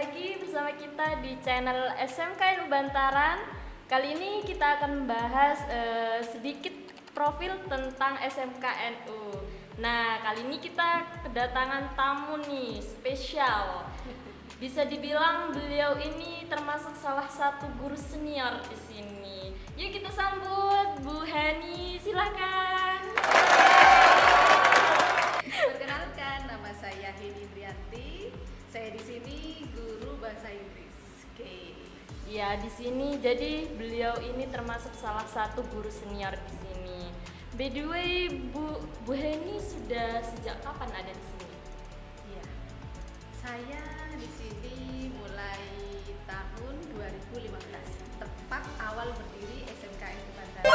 lagi bersama kita di channel SMKNU Bantaran. Kali ini kita akan membahas sedikit profil tentang SMKNU. Nah, kali ini kita kedatangan tamu nih, spesial. Bisa dibilang beliau ini termasuk salah satu guru senior di sini. Yuk kita sambut Bu Heni, silakan. Perkenalkan, nama saya Heni Trianti. Saya di sini guru bahasa Inggris. Oke. Ya, di sini jadi beliau ini termasuk salah satu guru senior di sini. By the way, Bu Heni sudah sejak kapan ada di sini? Iya. Saya di sini mulai tahun 2015. Tepat awal berdiri SMKNU Bantaran.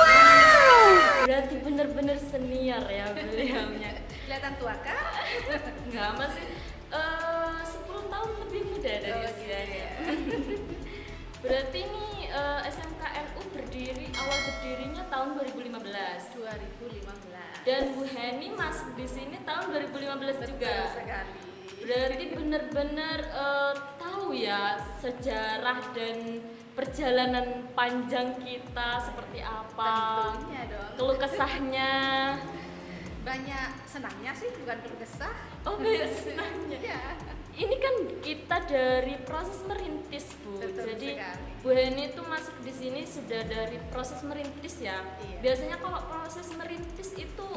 Berarti benar-benar senior ya beliaunya. Kelihatan tua kah? Enggak, masih 10 tahun lebih muda dari Oh, usianya. gitu ya. Berarti ini SMKNU awal berdirinya tahun 2015. 2015. Dan Bu Heni masuk di sini tahun 2015 Betul juga. sekali. Berarti benar-benar tahu ya sejarah dan perjalanan panjang kita seperti apa. Tentunya dong. Keluh kesahnya. Banyak senangnya sih, bukan keluh kesah. Oh, banyak senangnya. Iya. Ini kan kita dari proses merintis, Bu. Betul Jadi sekali. Bu Heni itu masuk di sini sudah dari proses merintis ya. Iya. Biasanya kalau proses merintis itu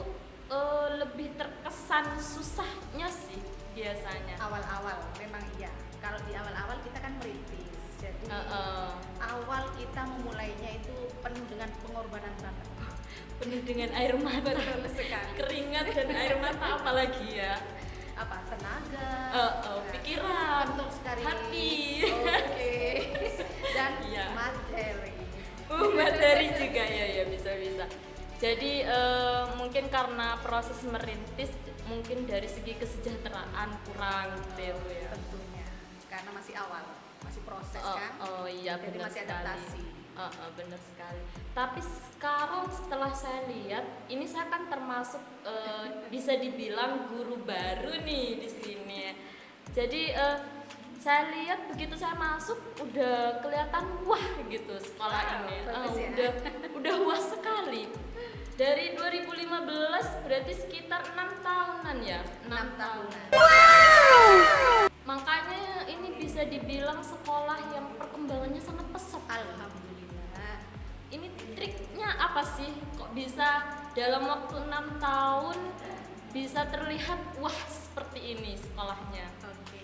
lebih terkesan susahnya sih biasanya. Awal-awal memang iya. Kalau di awal-awal kita kan merintis. Jadi awal kita memulainya itu penuh dengan pengorbanan banget. Penuh dengan air mata, Betul sekali. keringat dan air mata apalagi ya. Apa tenaga, Pikiran, betul sekali. hati. Oke. Dan Iya. materi. Materi juga ya bisa. Jadi mungkin karena proses merintis mungkin dari segi kesejahteraan kurang gitu ya. Tentunya. Karena masih awal, masih proses Oh, kan. oh iya, Jadi benar masih sekali. adaptasi. Benar sekali. Tapi sekarang setelah saya lihat, ini saya kan termasuk bisa dibilang guru baru nih di sini. Jadi saya lihat begitu saya masuk udah kelihatan wah gitu sekolah ini. bagus ya. Udah wah sekali. Dari 2015 berarti sekitar 6 tahunan ya. 6 tahunan. Makanya ini bisa dibilang sekolah yang perkembangannya sangat pesat. Alhamdulillah. Ini triknya apa sih? Kok bisa dalam waktu 6 tahun bisa terlihat wah seperti ini sekolahnya? Oke.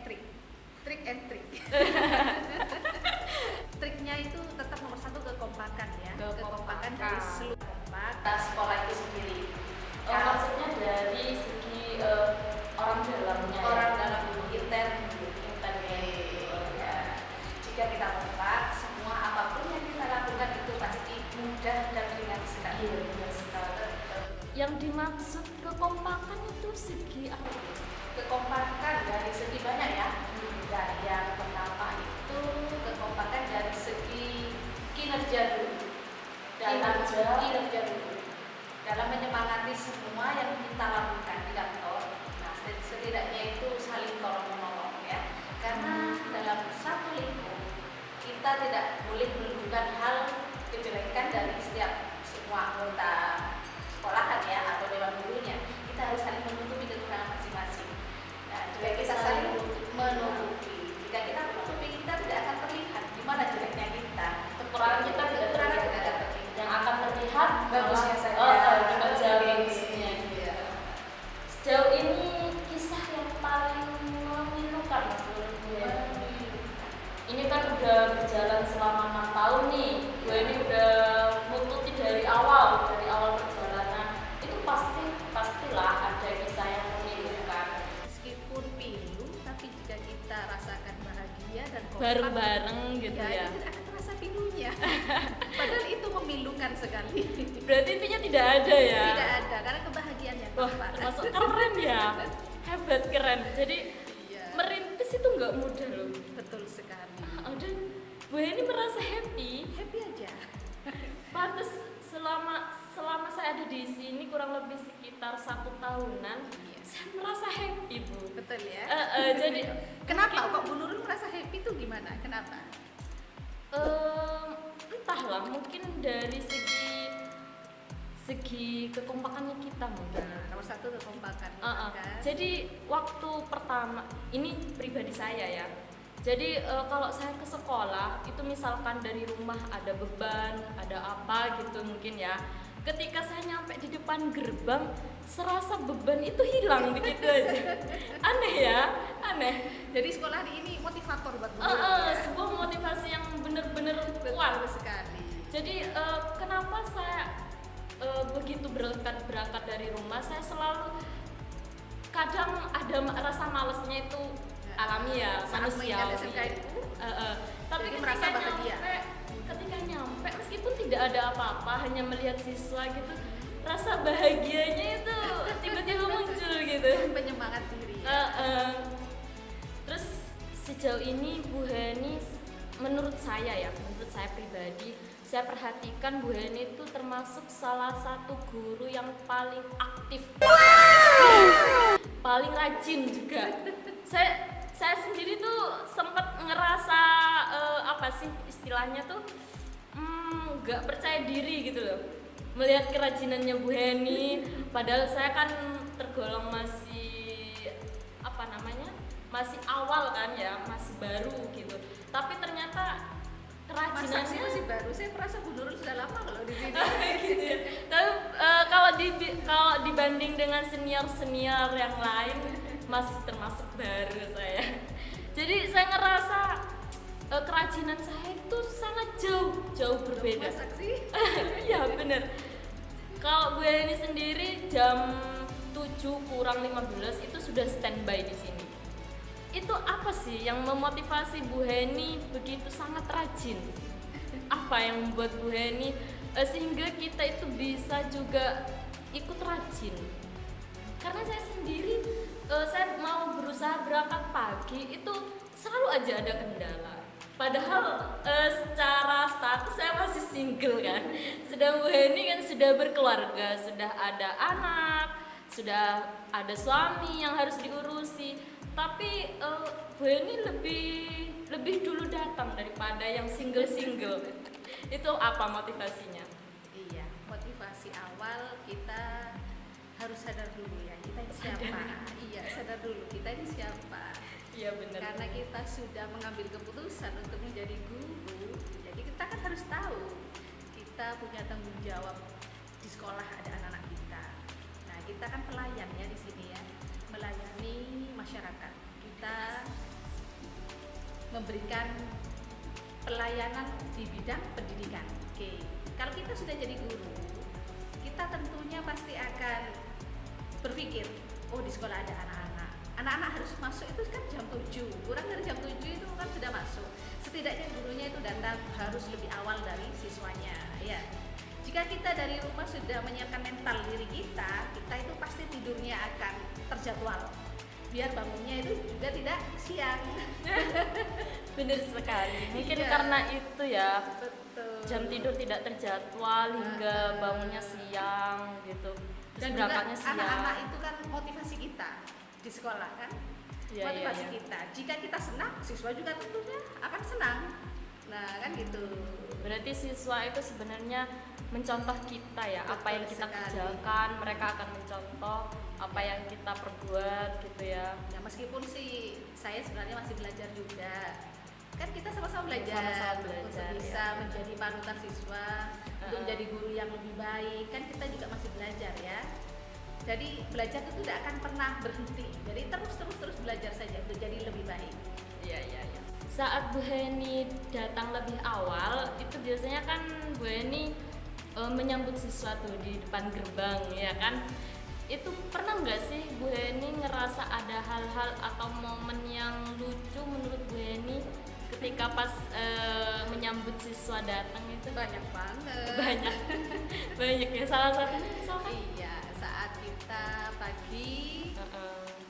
Trick Trick and trick. Triknya itu tetap nomor satu kekompakan ya. Kekompakan dari seluruh kompak sekolah itu sendiri. Maksudnya dari segi orang dalamnya. Orang dalam intern. Ya. Jika kita kompak, semua apapun yang kita lakukan itu pasti mudah dan ringan sekali. Iya, benar sekali. Yang dimaksud kekompakan itu segi apa? Kekompakan dari segi banyak ya. Dan yang pertama itu kekompakan dari segi kinerja dulu. Kinerja dulu. Dalam menyemangati semua yang kita lakukan di kantor. Nah, setidaknya itu saling tolong menolong ya. Karena dalam satu lingkup kita tidak boleh menunjukkan hal kejelekan dari setiap semua anggota sekolahan ya atau dewan gurunya. Kita harus saling menutupi kekurangan masing-masing. Nah, jika kita saling menutupi, jika kita menutupi, kita tidak akan terlihat di mana jeleknya kita. Kekurangan kita tidak terlihat. Yang akan terlihat Bagusnya saja. kinerja bagusnya. Iya. Sejauh ini kisah yang paling memilukan Mas menurut gue. Ini kan udah berjalan selama 6 tahun nih. Gue ini udah ngikuti dari awal perjalanan. Itu pastilah ada kisah yang memilukan. Meskipun pilu, tapi jika kita rasakan bahagia dan kompak, Bareng-bareng gitu ya. Tidak akan terasa pilunya. Padahal itu memilukan sekali. Berarti intinya tidak ada ya. Tidak ada, karena kebahagiaan yang Wah, kompak. termasuk keren ya. Hebat, keren. Jadi Iya. merintis itu nggak mudah loh. Betul sekali. Dan Bu Heni merasa happy. Happy aja. Pantes selama selama saya ada di sini kurang lebih sekitar 1 tahunan, Iya. saya merasa happy Bu. Betul ya. Jadi Kenapa mungkin, kok Bu Nurul merasa happy tuh gimana? Kenapa? entahlah, mungkin dari segi kekompakannya kita mungkin. Nah, nomor satu kekompakan Uh-uh. kan. Jadi waktu pertama ini pribadi saya ya. Jadi kalau saya ke sekolah itu misalkan dari rumah ada beban, ada apa gitu mungkin ya. Ketika saya nyampe di depan gerbang, serasa beban itu hilang begitu aja. Aneh ya, aneh. Jadi sekolah ini motivator buat Bu Nurul ya. Sebuah motivasi yang benar-benar kuat. Betul sekali. Jadi kenapa saya begitu berangkat dari rumah, saya selalu kadang ada rasa malesnya itu alami ya, Saat mengingat manusiawi. SMK itu, Tapi jadi ketika merasa bahagia. nyampe meskipun tidak ada apa-apa, hanya melihat siswa gitu, rasa bahagianya itu tiba-tiba muncul gitu. penyemangat diri ya. Terus sejauh ini Bu Heni, menurut saya pribadi, saya perhatikan Bu Heni itu termasuk salah satu guru yang paling aktif, paling rajin juga. Saya sendiri tuh sempat ngerasa apa sih istilahnya tuh, nggak percaya diri gitu loh melihat kerajinannya Bu Heni. Padahal saya kan tergolong masih awal kan ya, masih baru gitu. Tapi ternyata Masa sih kerajinannya masih baru? Saya merasa Bu Nurul sudah lama kalau di sini. gitu ya. Tapi kalau dibanding dengan senior yang lain masih termasuk baru saya. Jadi saya ngerasa kerajinan saya itu sangat jauh berbeda. Masak sih. Iya bener. Kalau Bu Heni sendiri jam 7 kurang 15 itu sudah standby di sini. Itu apa sih yang memotivasi Bu Heni begitu sangat rajin? Apa yang membuat Bu Heni sehingga kita itu bisa juga ikut rajin? Karena saya sendiri, saya mau berusaha berangkat pagi itu selalu aja ada kendala. Padahal secara status saya masih single kan. Sedang Bu Heni kan sudah berkeluarga, sudah ada anak, sudah ada suami yang harus diurusi. Tapi Bu Heni lebih dulu datang daripada yang single. Itu apa motivasinya? Iya, motivasi awal kita harus sadar dulu ya, kita ini siapa. Iya, sadar dulu kita ini siapa. Iya benar. Karena kita sudah mengambil keputusan untuk menjadi guru, jadi kita kan harus tahu kita punya tanggung jawab di sekolah, ada anak-anak kita. Nah, kita kan pelayan ya di sini ya, melayani masyarakat. Kita memberikan pelayanan di bidang pendidikan. Oke, kalau kita sudah jadi guru, kita tentunya pasti akan berpikir, oh di sekolah ada anak-anak. Anak-anak harus masuk itu kan jam 7, kurang dari jam 7 itu kan sudah masuk. Setidaknya gurunya itu datang harus lebih awal dari siswanya, ya. Jika kita dari rumah sudah menyiapkan mental diri kita itu pasti tidurnya akan terjadwal. Biar bangunnya itu juga tidak siang. Benar sekali. Mungkin Iya. karena itu ya, Betul. jam tidur tidak terjadwal hingga bangunnya siang gitu. Terus Dan juga berangkatnya siang. anak-anak itu kan motivasi kita di sekolah kan. Iya, Motivasi iya. kita. Jika kita senang, siswa juga tentunya akan senang. Nah, kan gitu. Berarti siswa itu sebenarnya mencontoh kita ya, apa Betul yang kita sekali. kerjakan, mereka akan mencontoh apa yang kita perbuat gitu ya. Ya meskipun sih saya sebenarnya masih belajar juga. Kan kita sama-sama belajar, Sama-sama belajar, untuk bisa ya. menjadi panutan siswa, untuk menjadi guru yang lebih baik. Kan kita juga masih belajar ya. Jadi belajar itu tidak akan pernah berhenti. Jadi terus belajar saja untuk jadi lebih baik. Iya. Saat Bu Heni datang lebih awal, itu biasanya kan Bu Heni menyambut siswa tuh di depan gerbang ya kan. Itu pernah nggak sih Bu Heni ngerasa ada hal-hal atau momen yang lucu menurut Bu Heni ketika pas menyambut siswa datang itu? Banyak banget. Banyak ya, salah satunya misalkan Iya, saat kita pagi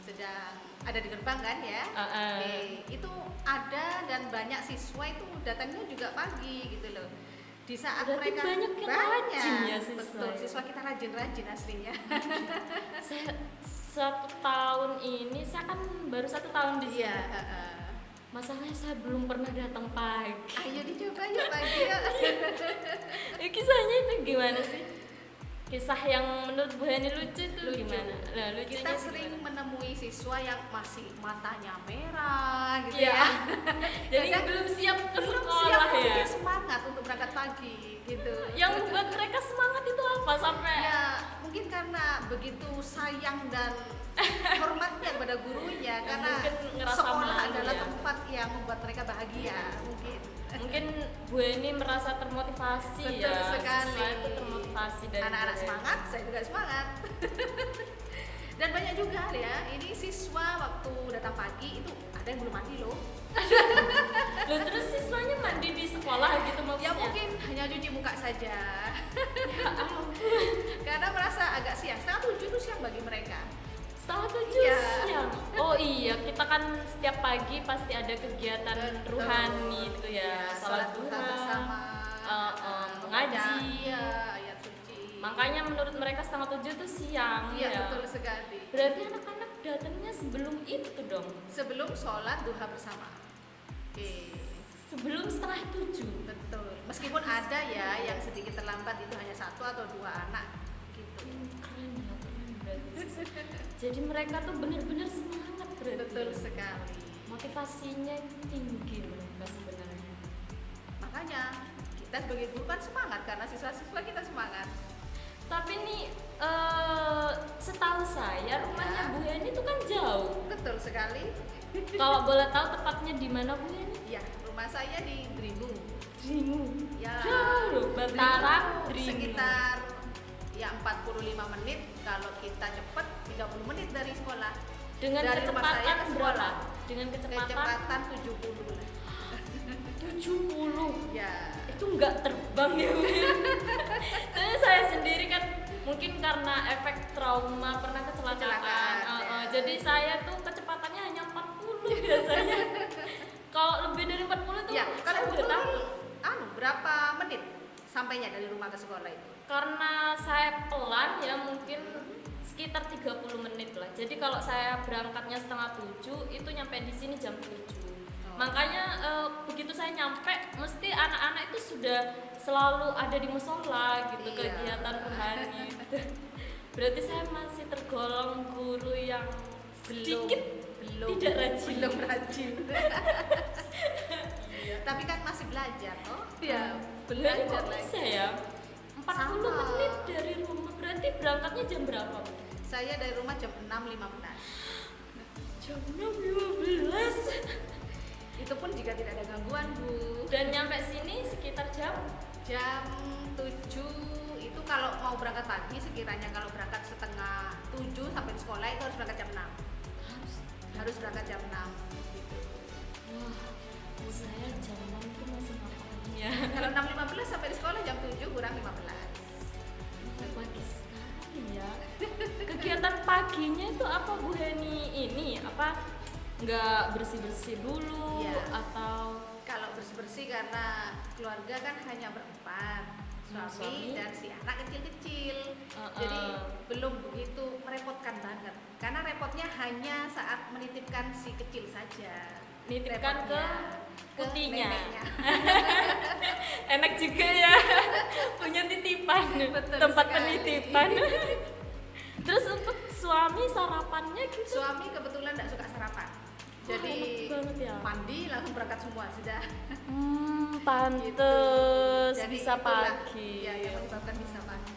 sedang ada di gerbang kan ya. Oke, itu ada dan banyak siswa itu datangnya juga pagi gitu loh. Di saat Berarti mereka banyak yang rajin ya siswa betul, ya? siswa kita rajin-rajin aslinya. Saya 1 tahun ini, saya kan baru 1 tahun di sini. Iya. Masalahnya saya belum pernah datang pagi. Ayo dicoba yuk pagi ya. Kisahnya itu gimana sih? Kisah yang menurut Bu Hani lucu itu Lucu. gimana? Nah, lucunya Kita sering gimana? menemui siswa yang masih matanya merah gitu Iya. ya. Jadi Kadang belum siap ke belum sekolah siap ya. mungkin semangat untuk berangkat pagi gitu. Yang membuat mereka semangat itu apa sampai? Ya mungkin karena begitu sayang dan hormatnya kepada gurunya, karena mungkin ngerasa sekolah malu adalah ya. tempat yang membuat mereka bahagia mungkin. Mungkin Bu Eni merasa termotivasi. Betul ya. sekali. Siswa itu termotivasi dari Anak-anak Bu Eni. semangat, saya juga semangat. Dan banyak juga ya, ini siswa waktu datang pagi itu ada yang belum mandi loh. Loh, terus siswanya mandi di sekolah gitu maksudnya? Ya mungkin hanya cuci muka saja. Karena merasa agak siang. 6:30 itu siang bagi mereka. 6:30 Iya. siang. Oh iya, kita kan setiap pagi pasti ada kegiatan Betul. ruhani itu ya, Salat duha bersama, mengaji. membaca, iya, ayat suci. Makanya menurut mereka 6:30 itu siang. Iya, ya. betul sekali. Berarti anak-anak datangnya sebelum itu dong. Sebelum sholat duha bersama. Oke. Sebelum 6:30. Betul. Meskipun ada ya yang sedikit terlambat, itu hanya 1 atau 2 anak gitu. Keren ya, keren berarti. Jadi mereka tuh benar-benar semangat berarti. Betul sekali. Motivasinya tinggi mereka sebenarnya. Makanya kita sebagai guru kan semangat karena siswa-siswa kita semangat. Tapi nih setahu saya rumahnya Ya. Bu Heni itu kan jauh. Betul sekali. Kalau boleh tahu tepatnya di mana Bu Heni? Ya, rumah saya di Dringu. Dringu. Ya. Jauh, Bantaran, Dringu Dringu. sekitar ya 45 menit, kalau kita cepet 30 menit dari sekolah. Dengan dari rumah saya kecepatan ke berapa? sekolah. Dengan kecepatan Kecepatan 70 lah. 70. Ya. Itu nggak terbang ya Bu Heni. Soalnya saya sendiri kan mungkin karena efek trauma pernah kecelakaan. Kecelakaan, ya. Jadi saya tuh kecepatannya hanya 40 biasanya. Kalau lebih dari 40 tuh Ya, saya kalau udah betul takut. berapa menit sampainya dari rumah ke sekolah itu? Karena saya pelan ya mungkin sekitar 30 menit lah. Jadi kalau saya berangkatnya 6:30 itu nyampe di sini jam 7. Makanya begitu saya nyampe mesti anak-anak itu sudah selalu ada di musola gitu, Iya. kegiatan rohani gitu. Berarti saya masih tergolong guru yang sedikit tidak rajin. Belum rajin. Tapi kan masih belajar toh? Ya, belajar kok lagi. bisa ya? 40 Sama. menit dari rumah. Berarti berangkatnya jam berapa, Bu? Saya dari rumah jam 6.15. Jam 6:15. Itu pun jika tidak ada gangguan, Bu. Dan nyampe sini sekitar jam Jam 7 itu kalau mau berangkat pagi, sekiranya kalau berangkat setengah 7 sampai di sekolah itu harus berangkat jam 6. Harus berangkat jam 6 gitu. wah, saya jam 6 itu masih ngapain ya? Kalau 6.15 sampai di sekolah jam 7 kurang 15. Pagi sekali ya. Kegiatan paginya itu apa Bu Heni ini? Apa nggak bersih-bersih dulu Iya. atau Kalau bersih-bersih karena keluarga kan hanya berempat, suami Suami. dan si anak kecil-kecil. Uh-uh. Jadi belum begitu merepotkan banget. Karena repotnya hanya saat menitipkan si kecil saja. nitipkan ke Repotnya putinya? neneknya. Enak juga ya punya titipan, Betul tempat sekali. penitipan. Terus untuk suami sarapannya gitu? Suami kebetulan tidak suka sarapan. Jadi enak banget ya. mandi langsung berangkat semua sudah. Pantes Jadi bisa itulah, pagi. Ya, yang menyebabkan bisa pagi.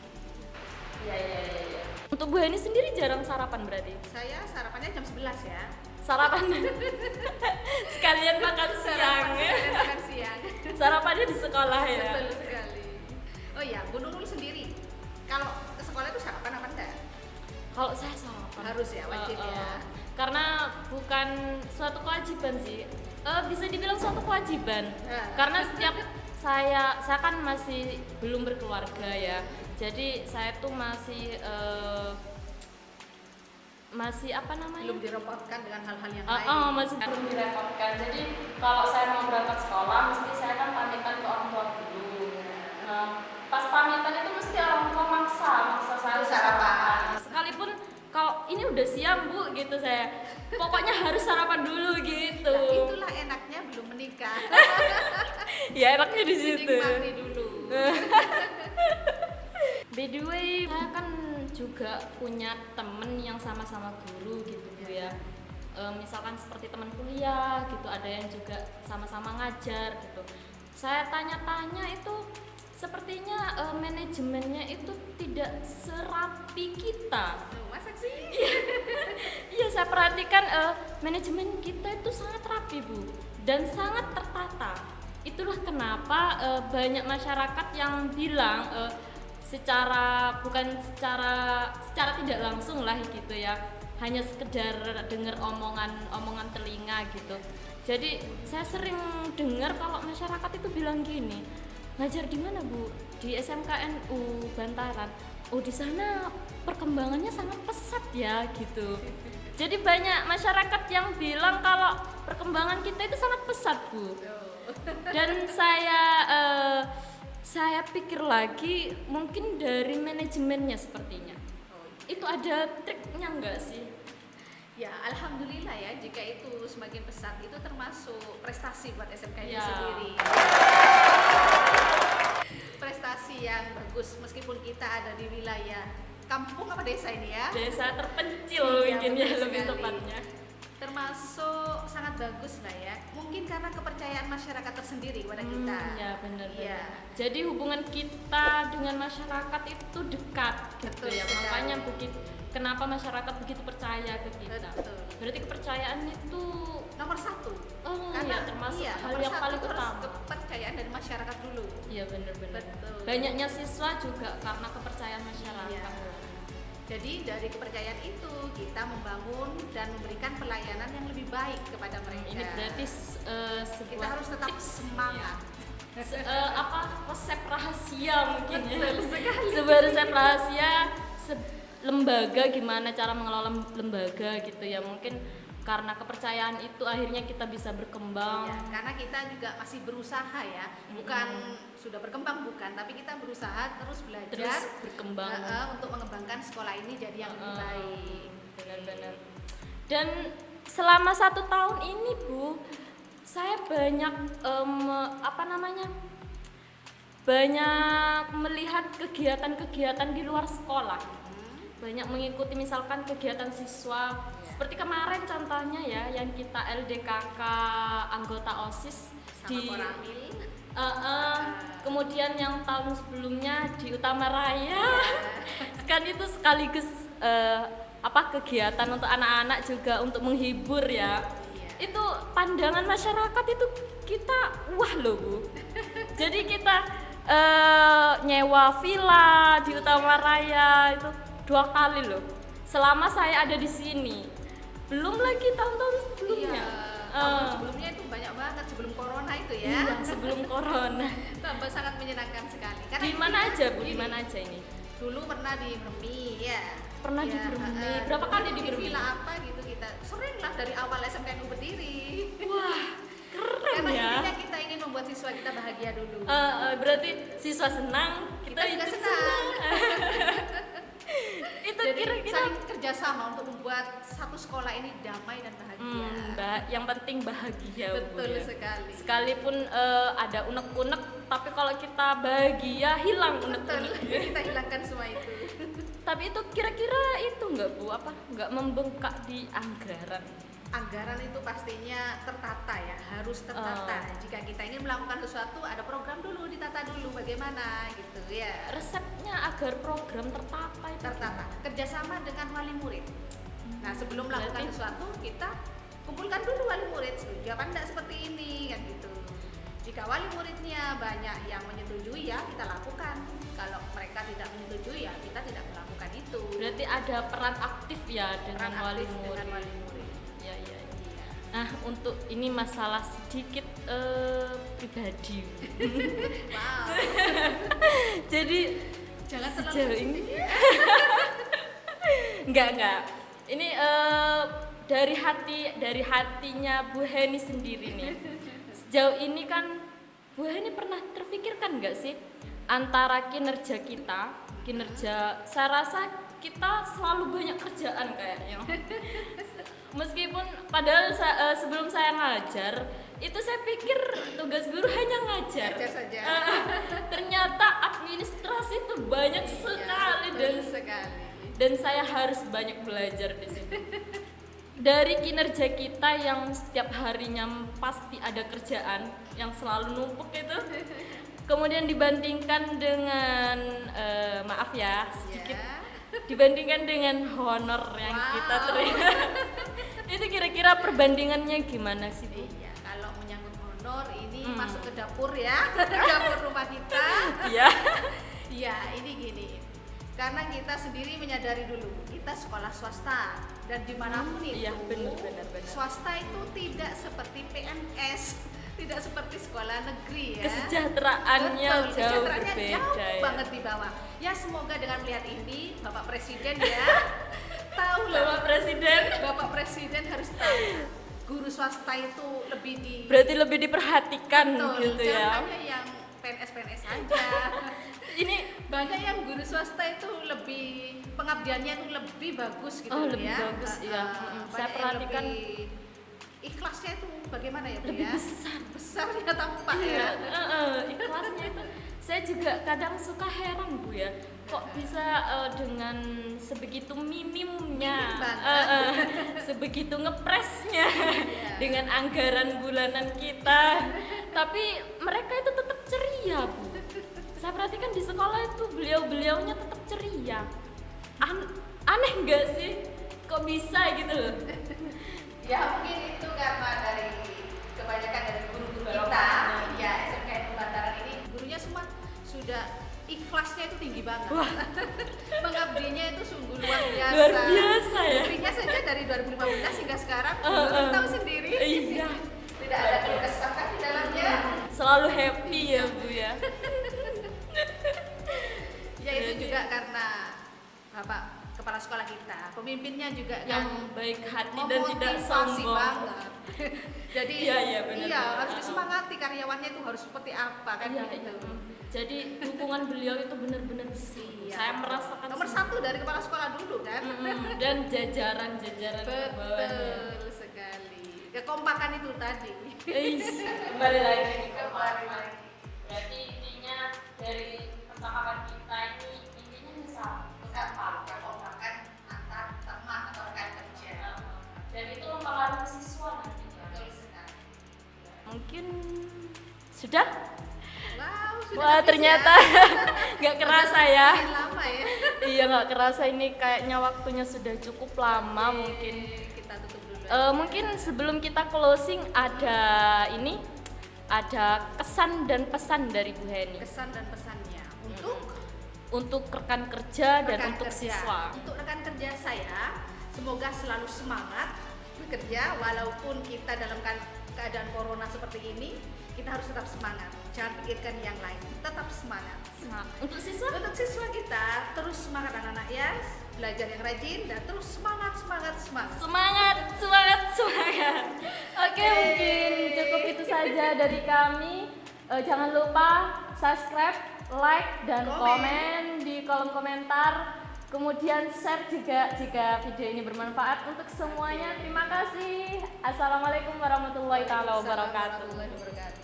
Iya. Untuk Bu Heni sendiri jarang sarapan berarti? Saya sarapannya jam 11 ya. Sarapan sekalian makan siang Sarapan ya? sekalian makan siang. Sarapannya di sekolah ya? Betul sekali. Oh iya, Bu Nurul sendiri kalau ke sekolah itu sarapan apa enggak? Kalau saya sarapan Harus ya, wajib ya. Karena bukan suatu kewajiban sih, bisa dibilang suatu kewajiban. Karena setiap saya kan masih belum berkeluarga ya, jadi saya tuh masih apa namanya? Belum direpotkan dengan hal-hal yang lain. Masih belum direpotkan. Jadi kalau saya mau berangkat sekolah, mesti saya kan pamitan ke orang tua dulu. ini udah siang Bu gitu saya. Pokoknya harus sarapan dulu gitu. Nah, itulah enaknya belum menikah. Ya enaknya di situ. Nikmati dulu. By the way, saya kan juga punya temen yang sama-sama guru gitu Bu ya. Misalkan seperti teman kuliah gitu, ada yang juga sama-sama ngajar gitu. Saya tanya-tanya itu sepertinya manajemennya itu tidak serapi kita. Masa sih? Iya, saya perhatikan manajemen kita itu sangat rapi Bu dan sangat tertata. Itulah kenapa banyak masyarakat yang bilang bukan secara tidak langsung lah gitu ya, hanya sekedar dengar omongan telinga gitu. Jadi saya sering dengar kalau masyarakat itu bilang gini, ngajar di mana Bu? Di SMKNU Bantaran. Oh di sana perkembangannya sangat pesat ya gitu. Jadi banyak masyarakat yang bilang kalau perkembangan kita itu sangat pesat Bu. Dan saya pikir lagi mungkin dari manajemennya sepertinya. Itu ada triknya enggak sih? Ya, alhamdulillah ya, jika itu semakin pesat itu termasuk prestasi buat SMK itu Ya. sendiri. Prestasi yang bagus meskipun kita ada di wilayah kampung apa desa ini ya. Desa terpencil Iya, mungkin ya betul lebih sekali. tepatnya. Termasuk sangat bagus lah ya. Mungkin karena kepercayaan masyarakat tersendiri kepada kita. Ya benar. Iya. Jadi hubungan kita dengan masyarakat itu dekat gitu Betul ya. sekali. Makanya kenapa masyarakat begitu percaya ke kita. Betul. Berarti kepercayaan itu Nomor satu. ya termasuk hal nomor yang satu paling itu harus utama. kepercayaan dari masyarakat dulu. Iya benar-benar. Betul. Banyaknya siswa juga karena kepercayaan masyarakat. Iya. Jadi dari kepercayaan itu kita membangun dan memberikan pelayanan yang lebih baik kepada mereka. Ini berarti sebuah kita harus tetap tips, semangat. resep rahasia mungkin ya. Betul sekali. Sebuah resep rahasia lembaga, gimana cara mengelola lembaga gitu ya. Mungkin karena kepercayaan itu akhirnya kita bisa berkembang. Ya, karena kita juga masih berusaha ya, bukan sudah berkembang bukan, tapi kita berusaha terus belajar, Terus berkembang. untuk mengembangkan sekolah ini jadi yang lebih baik. Benar-benar. Dan selama 1 tahun ini Bu, saya banyak banyak melihat kegiatan-kegiatan di luar sekolah. Banyak mengikuti misalkan kegiatan siswa. Seperti kemarin contohnya ya, yang kita LDKK anggota OSIS Sama di Koramil. kemudian yang tahun sebelumnya di Utama Raya. Kan itu sekaligus kegiatan untuk anak-anak juga untuk menghibur ya. Iya. Itu pandangan masyarakat itu kita wah loh Bu. Jadi kita nyewa villa di Utama Raya itu 2 kali loh. Selama saya ada di sini. Belum lagi tahun-tahun sebelumnya. Iya, tahun sebelumnya itu banyak banget sebelum corona itu ya. Iya, sebelum corona. Tambah sangat menyenangkan sekali. Di mana aja Bu? Di mana aja ini? Dulu pernah di Bermi ya. Pernah di Bermi. Berapa kali di Bermi? Villa apa gitu kita. Sering lah dari awal SMKNU berdiri. Wah, keren Karena ya. intinya kita ingin membuat siswa kita bahagia dulu. Berarti siswa senang, kita juga ikut senang. Itu Jadi kira-kira saling kerjasama untuk membuat satu sekolah ini damai dan bahagia. yang penting bahagia Bu, Betul ya. sekali. Sekalipun ada unek-unek, tapi kalau kita bahagia hilang Betul. unek-unek. Kita hilangkan semua itu. Tapi itu kira-kira itu nggak Bu, nggak membengkak di anggaran? Anggaran itu pastinya tertata ya, harus tertata. Jika kita ingin melakukan sesuatu, ada program dulu, ditata dulu bagaimana gitu ya. Resepnya agar program tertata itu Tertata, kerjasama dengan wali murid. Nah sebelum melakukan Berarti- sesuatu, kita kumpulkan dulu wali murid, setuju apa enggak seperti ini kan gitu. Jika wali muridnya banyak yang menyetujui ya kita lakukan. Kalau mereka tidak menyetujui ya kita tidak melakukan itu. berarti ada peran aktif ya dengan Peran wali aktif murid. dengan wali murid. Ya, ya. Iya. Nah, untuk ini masalah sedikit pribadi. Wow. Jadi Jangan terlalu sejauh ini sensitif ya. enggak. Ini dari hatinya Bu Heni sendiri nih. Sejauh ini kan Bu Heni pernah terfikirkan nggak sih antara kinerja kita, saya rasa kita selalu banyak kerjaan kayaknya. Meskipun padahal sebelum saya ngajar itu saya pikir tugas guru hanya ngajar. Ngajar saja. Ternyata administrasi itu banyak sekali Betul sekali. dan saya harus banyak belajar di situ. Dari kinerja kita yang setiap harinya pasti ada kerjaan yang selalu numpuk itu, kemudian dibandingkan dengan maaf ya sedikit, dibandingkan dengan honor yang kita terima, itu kira-kira perbandingannya gimana sih Bu? Iya, kalau menyangkut honor ini Hmm. masuk ke dapur ya, dapur rumah kita. Iya. Iya, ini gini. Karena kita sendiri menyadari dulu, kita sekolah swasta dan dimanapun itu, Iya, benar. swasta itu tidak seperti PNS, tidak seperti sekolah negeri ya. Kesejahteraannya Betul, jauh kesejahteraannya berbeda jauh ya. banget di bawah. Ya semoga dengan melihat ini, Bapak Presiden ya, tahu lah. Bapak Presiden Bapak Presiden harus tahu guru swasta itu lebih di berarti lebih diperhatikan betul, gitu ya. jangan hanya yang PNS aja. Ini Banyak yang guru swasta itu lebih pengabdiannya itu lebih bagus gitu Oh, lebih ya. bagus, iya. Banyak Saya yang perhatikan lebih ikhlasnya itu bagaimana ya Bu lebih ya? besar. Besarnya tampak Iya, ya. ikhlasnya itu saya juga kadang suka heran Bu ya, kok bisa dengan sebegitu minimumnya, Minim banget. sebegitu ngepresnya Iya. dengan anggaran bulanan kita, tapi mereka itu tetap ceria Bu. Saya perhatikan di sekolah itu beliau-beliaunya tetap ceria. Aneh nggak sih? Kok bisa gitu loh? Ya mungkin itu karena dari kebanyakan dari guru-guru kita, ya SMKN Bantaran ini gurunya semua sudah ikhlasnya itu tinggi banget. Wah. Mengabdinya itu sungguh luar biasa. Luar biasa ya. Buktinya saja dari 2015 hingga sekarang, tahu sendiri. Iya. Tidak ada keluh kesah kan di dalamnya. Selalu happy ya Bu ya. Ya itu juga karena Bapak kepala sekolah kita, pemimpinnya juga Yang baik hati dan tidak memotivasi sombong. banget. Jadi Iya, benar, benar. harus disemangati karyawannya itu harus seperti apa kan Iya, gitu. iya. Jadi dukungan beliau itu benar-benar besar. Iya. Saya merasakan Nomor satu dari kepala sekolah dulu kan. dan jajaran-jajaran ke bawahnya. Betul sekali. Kekompakan itu tadi. Kembali lagi ke berarti intinya dari percakapan kita ini intinya Sama kekompakan antar teman atau rekan kerja. dan itu mempengaruhi siswa nantinya. Betul sekali. Mungkin sudah. Wow, sudah Wah habis ternyata ya. nggak kerasa ya. Makin lama ya. Iya nggak kerasa ini kayaknya waktunya sudah cukup lama Oke, mungkin. kita tutup dulu. Mungkin sebelum kita closing ada kesan dan pesan dari Bu Heni Kesan dan pesannya untuk rekan kerja dan rekan untuk kerja. siswa. Untuk rekan kerja saya, semoga selalu semangat bekerja walaupun kita dalam keadaan corona seperti ini, kita harus tetap semangat. Jangan pikirkan yang lain, tetap semangat. Nah, untuk siswa Untuk siswa kita terus semangat anak-anak ya, belajar yang rajin dan terus semangat. semangat. Oke, mungkin cukup itu saja dari kami. Jangan lupa subscribe, like dan komen di kolom komentar. Kemudian share juga jika video ini bermanfaat untuk semuanya. Terima kasih. Assalamualaikum warahmatullahi wabarakatuh. Warahmatullahi wabarakatuh.